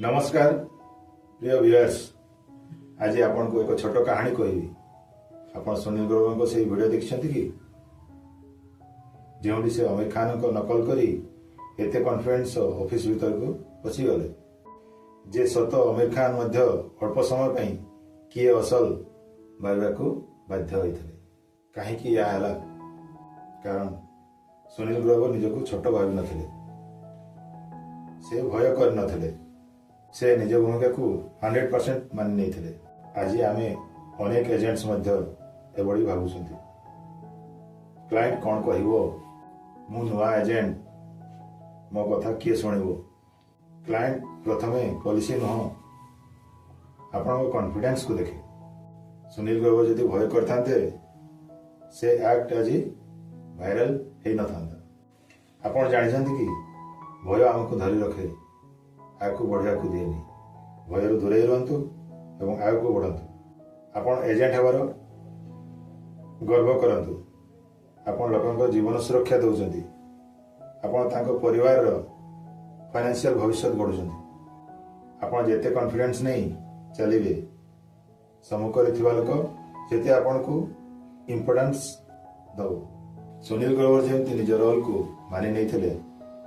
नमस्कार प्रिय व्यूअर्स, आज आपन को एक छोट कहानी कहबी। आपन सुनील ग्रोवर को से वीडियो देखछंती कि जेउडी से आमिर खान को नकल करी एते कॉन्फिडेंस ऑफिस भीतर को पसी गले जे सत आमिर खान मध्य अल्प समय पई किए असल भाईबा को बाध्य होइथिले। काहे कि या हला कारण सुनील ग्रोवर निजको छोट भाबी नथिले, से भय कर नथिले, से निज भूमिका को 100% मानि नहीं। आज आमे अनेक एजेंट्स मध्य एबड़ी भाबुछंती क्लाइंट कौन कहबो, मु नुआ एजेंट मो कथा किए सुनिबो। क्लाइंट प्रथमे पॉलिसी नह आपण कॉन्फिडेंस को देखे। सुनील ग्रोवर जदि भय करथांते से एक्ट आज वायरल हे न थांता। आपण जानिछंती कि भय हमको धरी रखे, आगु बढ़िया को दिएनि। भयर दूरे रुहतु एवं आगु बढ़ंतु। आपण एजेंट हेबार गर्व करंतु। आपण लोकंक जीवन सुरक्षा दउछंती। आपण तांको परिवार रो फाइनेंशियल भविष्य गढुछंती। आपण जेते कॉन्फिडेंस नहीं चलिबे, सम्मुखरे थिबा लोक सेते आपण को इंपोर्टेंस दउ। सुनील ग्रोवर जेमती निज रोल को मानि नहीं थिले,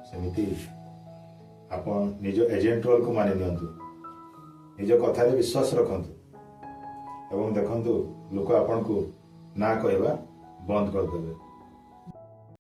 सेमिति आपण निज एजेंट रोल को मानि नियंतु। निज कथारे विश्वास रखंतु एवं देखंतु लोक आपण को ना कहबा बंद कर देबे।